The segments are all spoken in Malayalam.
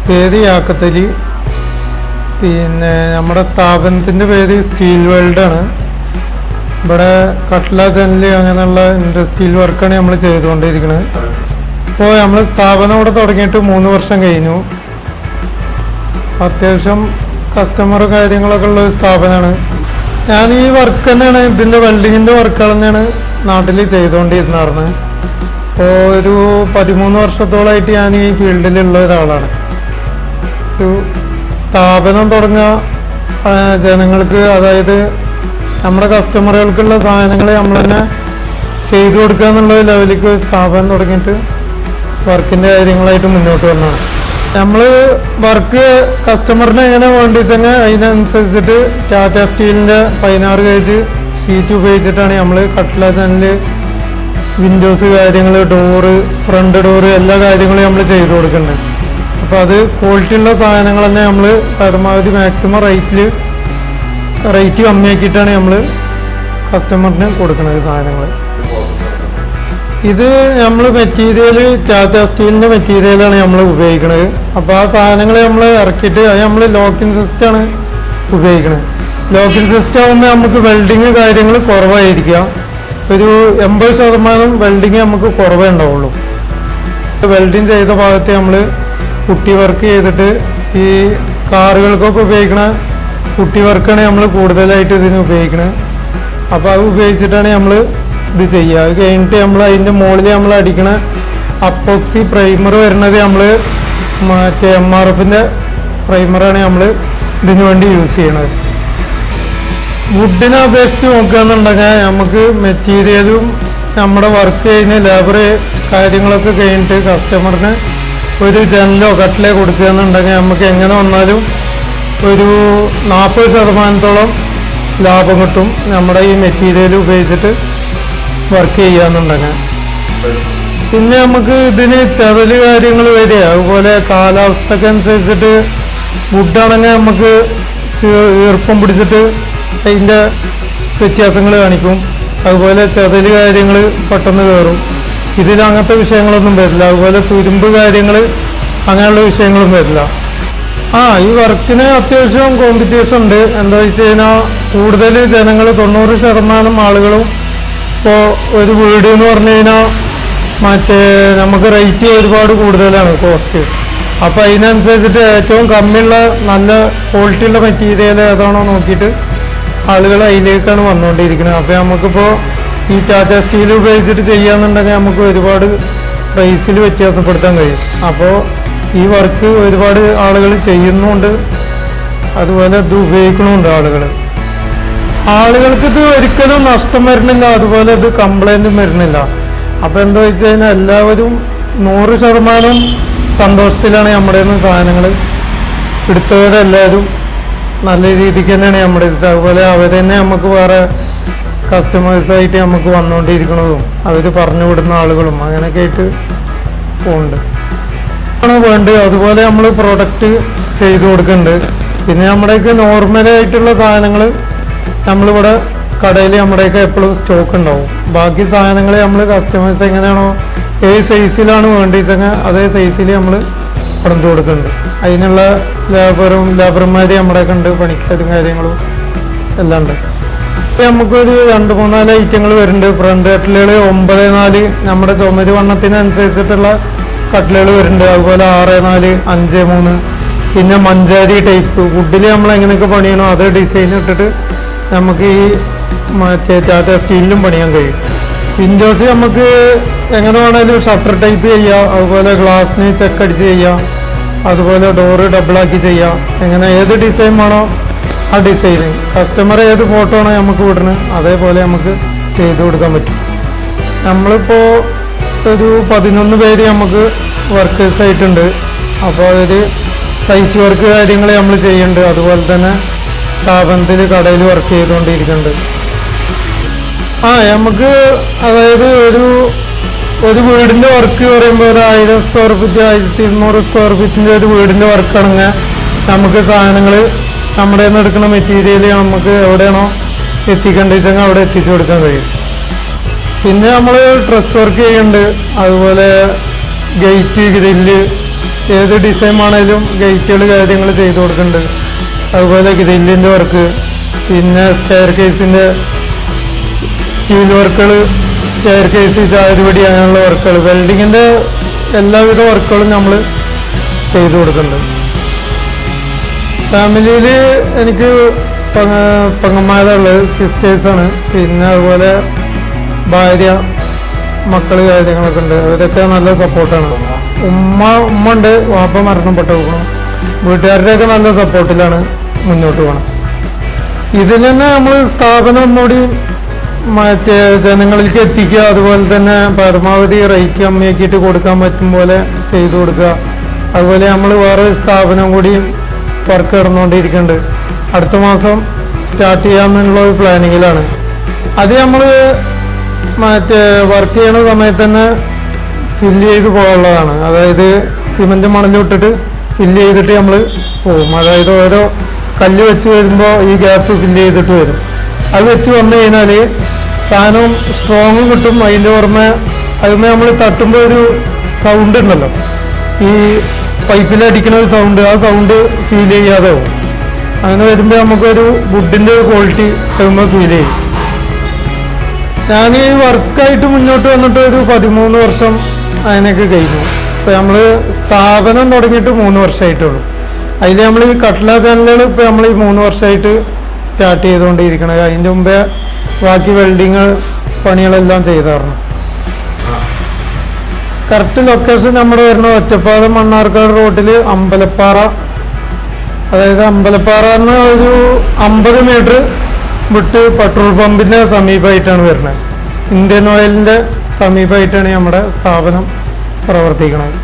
പേര് യാക്കത്തലി. പിന്നെ നമ്മുടെ സ്ഥാപനത്തിൻ്റെ പേര് സ്റ്റീൽ വേൾഡാണ്. ഇവിടെ കട്ട്ല ജനല് അങ്ങനെയുള്ള ഇൻഡസ്ട്രിയൽ വർക്കാണ് നമ്മൾ ചെയ്തുകൊണ്ടിരിക്കുന്നത്. ഇപ്പോൾ നമ്മൾ സ്ഥാപനം ഇവിടെ തുടങ്ങിയിട്ട് 3 വർഷം കഴിഞ്ഞു. അത്യാവശ്യം കസ്റ്റമർ കാര്യങ്ങളൊക്കെ ഉള്ള സ്ഥാപനമാണ്. ഞാൻ ഈ വർക്ക് തന്നെയാണ്, ഇതിൻ്റെ വെൽഡിങ്ങിൻ്റെ വർക്കുകൾ തന്നെയാണ് നാട്ടിൽ ചെയ്തുകൊണ്ടിരുന്നായിരുന്നു. ഇപ്പോൾ ഒരു 13 വർഷത്തോളമായിട്ട് ഞാൻ ഈ ഫീൽഡിലുള്ള ഒരാളാണ്. ഒരു സ്ഥാപനം തുടങ്ങുക, ജനങ്ങൾക്ക്, അതായത് നമ്മുടെ കസ്റ്റമറുകൾക്കുള്ള സാധനങ്ങൾ നമ്മൾ തന്നെ ചെയ്തു കൊടുക്കുക എന്നുള്ള ലെവലിലേക്ക് സ്ഥാപനം തുടങ്ങിയിട്ട് വർക്കിൻ്റെ കാര്യങ്ങളായിട്ട് മുന്നോട്ട് വന്നതാണ്. നമ്മൾ വർക്ക് കസ്റ്റമറിന് എങ്ങനെ വേണ്ടിച്ചെങ്കിൽ അതിനനുസരിച്ചിട്ട് ടാറ്റ സ്റ്റീലിൻ്റെ 16 ഗേജ് ഷീറ്റ് ഉപയോഗിച്ചിട്ടാണ് നമ്മൾ കട്ട്ല ജനല്, വിൻഡോസ് കാര്യങ്ങൾ, ഡോറ്, ഫ്രണ്ട് ഡോറ്, എല്ലാ കാര്യങ്ങളും നമ്മൾ ചെയ്തു കൊടുക്കുന്നുണ്ട്. അപ്പോൾ അത് ക്വാളിറ്റി ഉള്ള സാധനങ്ങൾ തന്നെ നമ്മൾ പരമാവധി മാക്സിമം റേറ്റ് കമ്മിയാക്കിയിട്ടാണ് നമ്മൾ കസ്റ്റമറിന് കൊടുക്കുന്നത് സാധനങ്ങൾ. ഇത് നമ്മൾ മെറ്റീരിയൽ ടാറ്റ സ്റ്റീലിൻ്റെ മെറ്റീരിയലാണ് നമ്മൾ ഉപയോഗിക്കുന്നത്. അപ്പോൾ ആ സാധനങ്ങൾ നമ്മൾ ഇറക്കിയിട്ട് അത് നമ്മൾ ലോക്കിംഗ് സിസ്റ്റമാണ് ഉപയോഗിക്കുന്നത്. ലോക്കിംഗ് സിസ്റ്റം ആകുമ്പോൾ നമുക്ക് വെൽഡിങ് കാര്യങ്ങൾ കുറവായിരിക്കുക. ഒരു 80% വെൽഡിങ് നമുക്ക് കുറവേ ഉണ്ടാവുള്ളൂ. വെൽഡിങ് ചെയ്ത ഭാഗത്ത് നമ്മൾ പുട്ടി വർക്ക് ചെയ്തിട്ട് ഈ കാറുകൾക്കൊക്കെ ഉപയോഗിക്കണ പുട്ടി വർക്കാണ് നമ്മൾ കൂടുതലായിട്ട് ഇതിന് ഉപയോഗിക്കുന്നത്. അപ്പോൾ അത് ഉപയോഗിച്ചിട്ടാണ് നമ്മൾ ഇത് ചെയ്യുക. അത് കഴിഞ്ഞിട്ട് നമ്മൾ അതിൻ്റെ മുകളിൽ നമ്മൾ അടിക്കണ അപ്പോക്സി പ്രൈമർ വരുന്നത് നമ്മൾ മറ്റേ MRFൻ്റെ പ്രൈമറാണ് നമ്മൾ ഇതിനു വേണ്ടി യൂസ് ചെയ്യണത്. വുഡിനെ അപേക്ഷിച്ച് നോക്കുകയെന്നുണ്ടെങ്കിൽ നമുക്ക് മെറ്റീരിയലും നമ്മുടെ വർക്ക് കഴിഞ്ഞ് ലേബർ കാര്യങ്ങളൊക്കെ കഴിഞ്ഞിട്ട് കസ്റ്റമറിന് ഒരു ജനലോ കട്ടിലോ കൊടുക്കുകയെന്നുണ്ടെങ്കിൽ നമുക്ക് എങ്ങനെ വന്നാലും ഒരു 40% ലാഭം കിട്ടും നമ്മുടെ ഈ മെറ്റീരിയൽ ഉപയോഗിച്ചിട്ട് വർക്ക് ചെയ്യാന്നുണ്ടെങ്കിൽ. പിന്നെ നമുക്ക് ഇതിന് ചെതല് കാര്യങ്ങൾ വരിക, അതുപോലെ കാലാവസ്ഥക്കനുസരിച്ചിട്ട് വുഡാണെങ്കിൽ നമുക്ക് ഈർപ്പം പിടിച്ചിട്ട് അതിൻ്റെ വ്യത്യാസങ്ങൾ കാണിക്കും. അതുപോലെ ചെതല് കാര്യങ്ങൾ പെട്ടെന്ന് കയറും. ഇതിൽ അങ്ങനത്തെ വിഷയങ്ങളൊന്നും വരില്ല. അതുപോലെ തുരുമ്പ് കാര്യങ്ങൾ അങ്ങനെയുള്ള വിഷയങ്ങളും വരില്ല. ഈ വർക്കിന് അത്യാവശ്യം കോമ്പറ്റീഷൻ ഉണ്ട്. എന്താ വെച്ച് കഴിഞ്ഞാൽ കൂടുതൽ ജനങ്ങൾ 90% ആളുകളും ഇപ്പോൾ ഒരു വീട് എന്ന് പറഞ്ഞു കഴിഞ്ഞാൽ നമുക്ക് റേറ്റ് ഒരുപാട് കൂടുതലാണ് കോസ്റ്റ്. അപ്പോൾ അതിനനുസരിച്ചിട്ട് ഏറ്റവും കമ്മിയുള്ള നല്ല ക്വാളിറ്റിയുള്ള മെറ്റീരിയൽ ഏതാണോ നോക്കിയിട്ട് ആളുകൾ അതിലേക്കാണ് വന്നുകൊണ്ടിരിക്കുന്നത്. അപ്പോൾ നമുക്കിപ്പോൾ ഈ ടാറ്റ സ്റ്റീൽ ഉപയോഗിച്ചിട്ട് ചെയ്യാന്നുണ്ടെങ്കിൽ നമുക്ക് ഒരുപാട് പ്രൈസിൽ വ്യത്യാസപ്പെടുത്താൻ കഴിയും. അപ്പോൾ ഈ വർക്ക് ഒരുപാട് ആളുകൾ ചെയ്യുന്നുണ്ട്, അതുപോലെ ഇത് ഉപയോഗിക്കണമുണ്ട് ആളുകൾക്ക് ഇത് ഒരിക്കലും നഷ്ടം വരുന്നില്ല, അതുപോലെ ഇത് കംപ്ലൈൻറ്റും വരുന്നില്ല. അപ്പോൾ എന്താ വെച്ച് കഴിഞ്ഞാൽ എല്ലാവരും 100% സന്തോഷത്തിലാണ് നമ്മുടെ നിന്ന് സാധനങ്ങൾ എടുത്തവരെല്ലാവരും നല്ല രീതിക്ക് തന്നെയാണ് നമ്മുടെ ഇത്. അതുപോലെ അവർ തന്നെ നമുക്ക് വേറെ കസ്റ്റമേഴ്സായിട്ട് നമുക്ക് വന്നുകൊണ്ടിരിക്കുന്നതും അവർ പറഞ്ഞു വിടുന്ന ആളുകളും അങ്ങനെയൊക്കെ ആയിട്ട് പോകുന്നുണ്ട് ആണ് വേണ്ടത്. അതുപോലെ നമ്മൾ പ്രൊഡക്റ്റ് ചെയ്തു കൊടുക്കുന്നുണ്ട്. പിന്നെ നമ്മുടെയൊക്കെ നോർമലായിട്ടുള്ള സാധനങ്ങൾ നമ്മളിവിടെ കടയിൽ നമ്മുടെയൊക്കെ എപ്പോഴും സ്റ്റോക്ക് ഉണ്ടാവും. ബാക്കി സാധനങ്ങൾ നമ്മൾ കസ്റ്റമേഴ്സ് എങ്ങനെയാണോ ഏത് സൈസിലാണ് വേണ്ടിച്ചെങ്കിൽ അതേ സൈസിൽ നമ്മൾ കൊടുത്തു കൊടുക്കുന്നുണ്ട്. അതിനുള്ള ലേബർമാർ നമ്മുടെയൊക്കെ ഉണ്ട്, പണിക്കാരും കാര്യങ്ങളും എല്ലാം ഉണ്ട്. നമുക്കൊരു 2-3-4 ഐറ്റങ്ങൾ വരുന്നുണ്ട്. ഫ്രണ്ട് കട്ടിലുകൾ 9-4 നമ്മുടെ ചുമര് വണ്ണത്തിനനുസരിച്ചിട്ടുള്ള കട്ടിലുകൾ വരുന്നുണ്ട്. അതുപോലെ 6-4, 5-3, പിന്നെ മഞ്ചാരി ടൈപ്പ് വുഡിൽ നമ്മൾ എങ്ങനെയൊക്കെ പണിയണോ അതേ ഡിസൈൻ ഇട്ടിട്ട് നമുക്ക് ഈ ടാറ്റ സ്റ്റീലിലും പണിയാൻ കഴിയും. വിൻഡോസ് നമുക്ക് എങ്ങനെ വേണമെങ്കിലും ഷട്ടർ ടൈപ്പ് ചെയ്യാം, അതുപോലെ ഗ്ലാസ്സിന് ചെക്കടിച്ച് ചെയ്യാം, അതുപോലെ ഡോറ് ഡബിളാക്കി ചെയ്യാം. എങ്ങനെ ഏത് ഡിസൈൻ വേണോ ആ ഡിസൈന് കസ്റ്റമർ ഏത് ഫോട്ടോ ആണോ നമുക്ക് വിടുന്നത് അതേപോലെ നമുക്ക് ചെയ്തു കൊടുക്കാൻ പറ്റും. നമ്മളിപ്പോൾ ഒരു 11 പേര് നമുക്ക് വർക്കേഴ്സ് ആയിട്ടുണ്ട്. അപ്പോൾ ഒരു സൈറ്റ് വർക്ക് കാര്യങ്ങൾ നമ്മൾ ചെയ്യുന്നുണ്ട്. അതുപോലെ തന്നെ സ്ഥാപനത്തിൽ കടയിൽ വർക്ക് ചെയ്തുകൊണ്ടിരിക്കുന്നുണ്ട്. നമുക്ക് അതായത് ഒരു വീടിൻ്റെ വർക്ക് പറയുമ്പോൾ ഒരു 1000 സ്ക്വയർ ഫീറ്റ് 1200 സ്ക്വയർ ഫീറ്റിൻ്റെ ഒരു വീടിൻ്റെ വർക്കാണെങ്കിൽ നമുക്ക് സാധനങ്ങൾ നമ്മുടെ നിന്ന് എടുക്കുന്ന മെറ്റീരിയൽ നമുക്ക് എവിടെയാണോ എത്തിക്കേണ്ടതെങ്കിൽ അവിടെ എത്തിച്ചു കൊടുക്കാൻ കഴിയും. പിന്നെ നമ്മൾ ഡ്രസ് വർക്ക് ചെയ്യുന്നുണ്ട്, അതുപോലെ ഗേറ്റ്, ഗ്രില്ല്, ഏത് ഡിസൈൻ ആണെങ്കിലും ഗേറ്റുകൾ കാര്യങ്ങൾ ചെയ്ത് കൊടുക്കുന്നുണ്ട്. അതുപോലെ ഗ്രില്ലിൻ്റെ വർക്ക്, പിന്നെ സ്റ്റെയർ കേസിൻ്റെ സ്റ്റീൽ വർക്കുകൾ, സ്റ്റെയർ കേസ്, ചാരുപടി, അങ്ങനെയുള്ള വർക്കുകൾ, വെൽഡിങ്ങിൻ്റെ എല്ലാവിധ വർക്കുകളും നമ്മൾ ചെയ്തു കൊടുക്കുന്നുണ്ട്. ഫാമിലിയിൽ എനിക്ക് പെങ്ങന്മാരുള്ളത്, സിസ്റ്റേഴ്സാണ്. പിന്നെ അതുപോലെ ഭാര്യ, മക്കൾ കാര്യങ്ങളൊക്കെ ഉണ്ട്. അവരൊക്കെ നല്ല സപ്പോർട്ടാണ്. ഉമ്മ ഉണ്ട്, വാപ്പ മരണപ്പെട്ടു പോകണം. വീട്ടുകാരുടെയൊക്കെ നല്ല സപ്പോർട്ടിലാണ് മുന്നോട്ട് പോകണം. ഇതിൽ തന്നെ നമ്മൾ സ്ഥാപനം ഒന്നുകൂടി മറ്റേ ജനങ്ങളിലേക്ക് എത്തിക്കുക, അതുപോലെ തന്നെ പരമാവധി റേറ്റ് കമ്മിയാക്കിയിട്ട് കൊടുക്കാൻ പറ്റും പോലെ ചെയ്തു കൊടുക്കുക. അതുപോലെ നമ്മൾ വേറെ സ്ഥാപനം കൂടി വർക്ക് നടന്നുകൊണ്ടിരിക്കുന്നുണ്ട്. അടുത്ത മാസം സ്റ്റാർട്ട് ചെയ്യാമെന്നുള്ള ഒരു പ്ലാനിങ്ങിലാണ്. അത് നമ്മൾ മറ്റേ വർക്ക് ചെയ്യണ സമയത്ത് തന്നെ ഫില്ല് ചെയ്ത് പോകാനുള്ളതാണ്. അതായത് സിമൻറ്റ് മണലിട്ടിട്ട് ഫില്ല് ചെയ്തിട്ട് നമ്മൾ പോകും. അതായത് ഓരോ കല്ല് വെച്ച് വരുമ്പോൾ ഈ ഗ്യാപ്പ് ഫില്ല് ചെയ്തിട്ട് വരും. അത് വെച്ച് വന്നു കഴിഞ്ഞാൽ സാധനം സ്ട്രോങ്ങും കിട്ടും. അതിൻ്റെ പുറമെ അതുമേ നമ്മൾ തട്ടുമ്പോൾ ഒരു സൗണ്ട് ഉണ്ടല്ലോ, ഈ പൈപ്പിലടിക്കുന്ന ഒരു സൗണ്ട്, ആ സൗണ്ട് ഫീൽ ചെയ്യാതെ പോകും. അങ്ങനെ വരുമ്പോൾ നമുക്കൊരു വുഡിൻ്റെ ക്വാളിറ്റി വരുമ്പോൾ ഫീൽ ചെയ്യും. ഞാൻ ഈ വർക്കായിട്ട് മുന്നോട്ട് വന്നിട്ട് ഒരു 13 വർഷം അതിനൊക്കെ കഴിഞ്ഞു. ഇപ്പോൾ നമ്മൾ സ്ഥാപനം തുടങ്ങിയിട്ട് 3 വർഷമായിട്ടുള്ളൂ. അതിൽ നമ്മൾ ഈ കട്ട്ല ചാനലുകൾ ഇപ്പോൾ നമ്മൾ ഈ 3 വർഷമായിട്ട് സ്റ്റാർട്ട് ചെയ്തുകൊണ്ടിരിക്കണത്. അതിൻ്റെ മുമ്പേ ബാക്കി വെൽഡിങ് പണികളെല്ലാം ചെയ്തായിരുന്നു. കറക്റ്റ് ലൊക്കേഷൻ നമ്മുടെ വരുന്ന ഒറ്റപ്പാലം മണ്ണാർക്കാട് റോഡിൽ അമ്പലപ്പാറ, അതായത് അമ്പലപ്പാറ എന്ന ഒരു 50 മീറ്റർ വിട്ട് പെട്രോൾ പമ്പിൻ്റെ സമീപമായിട്ടാണ് വരുന്നത്. ഇന്ത്യൻ ഓയിലിൻ്റെ സമീപമായിട്ടാണ് നമ്മുടെ സ്ഥാപനം പ്രവർത്തിക്കുന്നത്.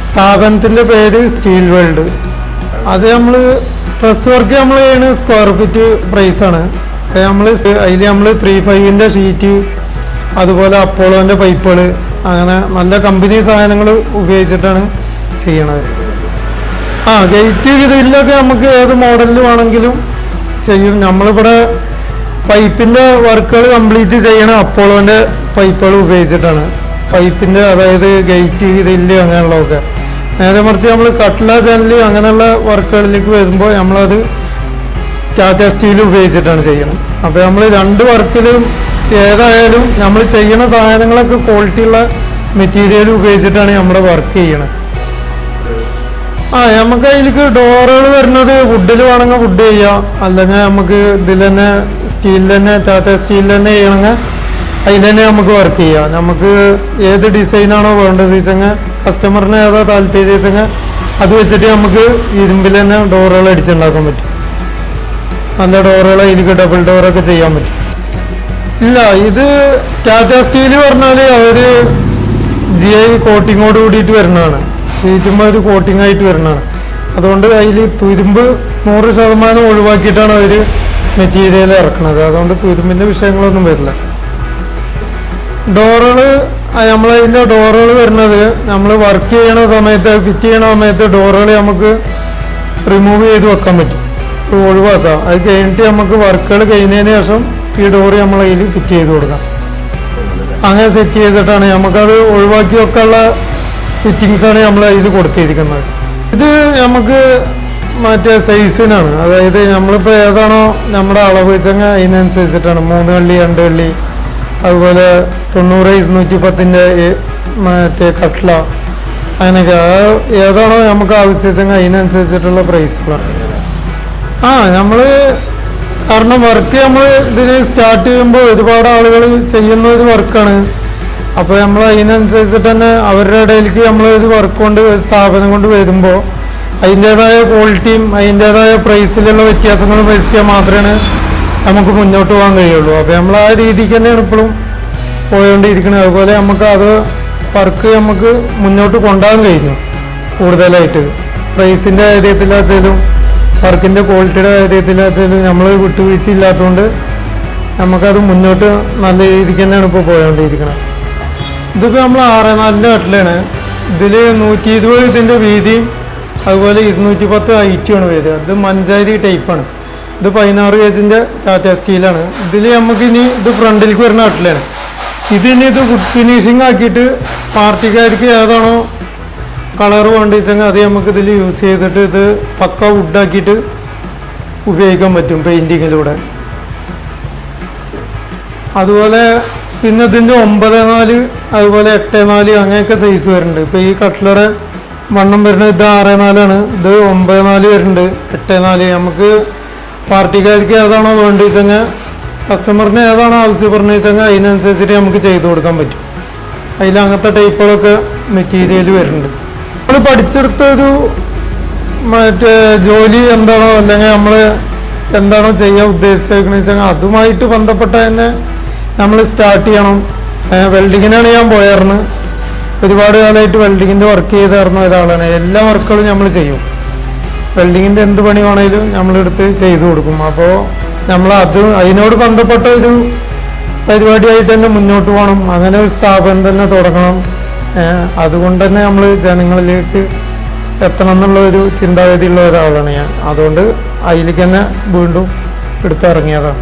സ്ഥാപനത്തിൻ്റെ പേര് സ്റ്റീൽ വേൾഡ്. അത് നമ്മൾ ഡ്രസ് വർക്ക് നമ്മൾ ചെയ്യുന്ന സ്ക്വയർ ഫീറ്റ് പ്രൈസാണ്. നമ്മൾ അതിൽ നമ്മൾ 3.5-ൻ്റെ ഷീറ്റ്, അതുപോലെ അപ്പോളോൻ്റെ പൈപ്പുകൾ, അങ്ങനെ നല്ല കമ്പനി സാധനങ്ങൾ ഉപയോഗിച്ചിട്ടാണ് ചെയ്യണത്. ഗേറ്റ് ഇതിലൊക്കെ നമുക്ക് ഏത് മോഡലിൽ വേണമെങ്കിലും ചെയ്യും. നമ്മളിവിടെ പൈപ്പിൻ്റെ വർക്കുകൾ കംപ്ലീറ്റ് ചെയ്യണ അപ്പോളോൻ്റെ പൈപ്പുകൾ ഉപയോഗിച്ചിട്ടാണ്. പൈപ്പിൻ്റെ, അതായത് ഗേറ്റ് ഇതില് അങ്ങനെയുള്ളതൊക്കെ. നേരെ മറിച്ച് നമ്മൾ കട്ട്ല ചാനൽ അങ്ങനെയുള്ള വർക്കുകളിലേക്ക് വരുമ്പോൾ നമ്മളത് ടാറ്റ സ്റ്റീൽ ഉപയോഗിച്ചിട്ടാണ് ചെയ്യണം. അപ്പോൾ നമ്മൾ 2 വർക്കിലും ഏതായാലും നമ്മൾ ചെയ്യുന്ന സാധനങ്ങളൊക്കെ ക്വാളിറ്റിയുള്ള മെറ്റീരിയൽ ഉപയോഗിച്ചിട്ടാണ് നമ്മുടെ വർക്ക് ചെയ്യണത്. നമുക്ക് അതിലേക്ക് ഡോറുകൾ വരുന്നത് വുഡിൽ വേണമെങ്കിൽ വുഡ് ചെയ്യാം, അല്ലെങ്കിൽ നമുക്ക് ഇതിൽ തന്നെ സ്റ്റീലിൽ തന്നെ, ടാറ്റ സ്റ്റീലിൽ തന്നെ ചെയ്യണമെങ്കിൽ അതിൽ തന്നെ നമുക്ക് വർക്ക് ചെയ്യാം. നമുക്ക് ഏത് ഡിസൈനാണോ വേണ്ടത് വെച്ചെങ്കിൽ, കസ്റ്റമറിന് ഏതാ താല്പര്യം വെച്ചെങ്കിൽ അത് വെച്ചിട്ട് നമുക്ക് ഇരുമ്പിൽ തന്നെ ഡോറുകൾ അടിച്ചുണ്ടാക്കാൻ പറ്റും. നല്ല ഡോറുകൾ അതിലേക്ക് ഡബിൾ ഡോറൊക്കെ ചെയ്യാൻ പറ്റും. ഇല്ല, ഇത് ടാറ്റ സ്റ്റീൽ പറഞ്ഞാൽ അവർ GI കോട്ടിങ്ങോട് കൂടിയിട്ട് വരുന്നതാണ്. ഷീറ്റുമ്പോൾ ഒരു കോട്ടിംഗ് ആയിട്ട് വരുന്നതാണ്. അതുകൊണ്ട് അതിൽ തുരുമ്പ് 100% ഒഴിവാക്കിയിട്ടാണ് അവർ മെറ്റീരിയൽ ഇറക്കുന്നത്. അതുകൊണ്ട് തുരുമ്പിൻ്റെ വിഷയങ്ങളൊന്നും വരില്ല. ഡോറുകൾ, നമ്മളതിൻ്റെ ഡോറുകൾ വരുന്നത് നമ്മൾ വർക്ക് ചെയ്യണ സമയത്ത്, ഫിറ്റ് ചെയ്യണ സമയത്ത് ഡോറുകൾ നമുക്ക് റിമൂവ് ചെയ്ത് വെക്കാൻ പറ്റും, ഒഴിവാക്കാം. അത് കഴിഞ്ഞിട്ട് നമുക്ക് വർക്കുകൾ കഴിഞ്ഞതിന് ശേഷം ഈ ഡോറ് നമ്മൾ അതിൽ ഫിറ്റ് ചെയ്ത് കൊടുക്കാം. അങ്ങനെ സെറ്റ് ചെയ്തിട്ടാണ് നമുക്കത് ഒഴിവാക്കി വെക്കാനുള്ള ഫിറ്റിങ്സാണ് നമ്മൾ അതിൽ കൊടുത്തിരിക്കുന്നത്. ഇത് നമുക്ക് മറ്റേ സൈസിനാണ്. അതായത് നമ്മളിപ്പോൾ ഏതാണോ നമ്മുടെ അളവ് വെച്ചെങ്കിൽ അതിനനുസരിച്ചിട്ടാണ്. 3 കള്ളി, 2 കള്ളി, അതുപോലെ 90, 210-ൻ്റെ മറ്റേ കട്ട്ല, അങ്ങനെയൊക്കെ ഏതാണോ നമുക്ക് ആവശ്യം വെച്ചെങ്കിൽ അതിനനുസരിച്ചിട്ടുള്ള പ്രൈസുകളാണ്. നമ്മൾ കാരണം വർക്ക് നമ്മൾ ഇതിന് സ്റ്റാർട്ട് ചെയ്യുമ്പോൾ ഒരുപാട് ആളുകൾ ചെയ്യുന്ന ഒരു വർക്കാണ്. അപ്പോൾ നമ്മൾ അതിനനുസരിച്ചിട്ട് തന്നെ അവരുടെ ഇടയിലേക്ക് നമ്മൾ ഒരു വർക്ക് കൊണ്ട്, സ്ഥാപനം കൊണ്ട് വരുമ്പോൾ അതിൻ്റേതായ ക്വാളിറ്റിയും അതിൻ്റേതായ പ്രൈസിലുള്ള വ്യത്യാസങ്ങളും വരുത്തിയാൽ മാത്രമേ നമുക്ക് മുന്നോട്ട് പോകാൻ കഴിയുള്ളൂ. അപ്പോൾ നമ്മൾ ആ രീതിക്ക് തന്നെയാണ് ഇപ്പോഴും പോയോണ്ടിരിക്കുന്നത്. അതുപോലെ നമുക്ക് അത് വർക്ക് നമുക്ക് മുന്നോട്ട് കൊണ്ടുപോകാൻ കഴിഞ്ഞു. കൂടുതലായിട്ട് പ്രൈസിൻ്റെ കാര്യത്തിലാച്ചാലും വർക്കിൻ്റെ ക്വാളിറ്റിയുടെ കാര്യത്തിലാച്ചാലും നമ്മൾ വിട്ടുവീഴ്ച ഇല്ലാത്തതുകൊണ്ട് നമുക്കത് മുന്നോട്ട് നല്ല രീതിക്ക് തന്നെയാണ് ഇപ്പോൾ പോയോണ്ടിരിക്കുന്നത്. ഇതിപ്പോൾ നമ്മൾ 6-4 കട്ടിലാണ്. ഇതിൽ 120 ഇതിൻ്റെ വീതിയും അതുപോലെ 210 ഹൈറ്റുമാണ് വരിക. ഇത് മഞ്ചാരി ടൈപ്പാണ്. ഇത് 16 ഗേജിൻ്റെ ടാറ്റ സ്റ്റീലാണ്. ഇതിൽ നമുക്കിനി ഇത് ഫ്രണ്ടിലേക്ക് വരുന്ന കട്ടിലാണ്. ഇതിനി ഇത് ഫുഡ് ഫിനിഷിങ് ആക്കിയിട്ട് പാർട്ടിക്കാർക്ക് ഏതാണോ കളർ വേണ്ടിച്ചെങ്കിൽ അത് നമുക്ക് ഇതിൽ യൂസ് ചെയ്തിട്ട് ഇത് പക്ക വുഡാക്കിയിട്ട് ഉപയോഗിക്കാൻ പറ്റും പെയിൻറ്റിങ്ങിലൂടെ. അതുപോലെ പിന്നെ ഇതിൻ്റെ 9.4 അതുപോലെ 8.4 അങ്ങനെയൊക്കെ സൈസ് വരുന്നുണ്ട്. ഇപ്പോൾ ഈ കട്ട്ലറ് വണ്ണം വരുന്നത് ഇത് 6.4 ഇത് 9.4 വരുന്നുണ്ട്, 8.4. നമുക്ക് പാർട്ടിക്കാർക്ക് ഏതാണോ വേണ്ടിച്ചെങ്കിൽ കസ്റ്റമറിന് ഏതാണോ ആവശ്യപ്പെടുന്നതെങ്കിൽ അതിനനുസരിച്ചിട്ട് നമുക്ക് ചെയ്തു കൊടുക്കാൻ പറ്റും. അതിൽ അങ്ങനത്തെ ടൈപ്പുകളൊക്കെ മെറ്റീരിയൽ വരുന്നുണ്ട്. നമ്മൾ പഠിച്ചെടുത്തൊരു മറ്റേ ജോലി എന്താണോ അല്ലെങ്കിൽ നമ്മൾ എന്താണോ ചെയ്യാൻ ഉദ്ദേശിച്ചേക്കണെന്ന് വെച്ചാൽ അതുമായിട്ട് ബന്ധപ്പെട്ട തന്നെ നമ്മൾ സ്റ്റാർട്ട് ചെയ്യണം. വെൽഡിങ്ങിനാണ് ഞാൻ പോയായിരുന്നു, ഒരുപാട് കാലമായിട്ട് വെൽഡിങ്ങിൻ്റെ വർക്ക് ചെയ്തായിരുന്ന ഒരാളാണ്. എല്ലാ വർക്കുകളും നമ്മൾ ചെയ്യും, വെൽഡിങ്ങിൻ്റെ എന്ത് പണി വേണമെങ്കിലും നമ്മളെടുത്ത് ചെയ്തു കൊടുക്കും. അപ്പോൾ നമ്മൾ അതിനോട് ബന്ധപ്പെട്ട ഒരു പരിപാടിയായിട്ട് തന്നെ മുന്നോട്ട് പോകണം, അങ്ങനെ ഒരു സ്ഥാപനം തന്നെ തുടങ്ങണം. അതുകൊണ്ട് തന്നെ നമ്മൾ ജനങ്ങളിലേക്ക് എത്തണം എന്നുള്ള ഒരു ചിന്താഗതിയുള്ള ഒരാളാണ് ഞാൻ. അതുകൊണ്ട് അതിലേക്ക് തന്നെ വീണ്ടും എടുത്തിറങ്ങിയതാണ്.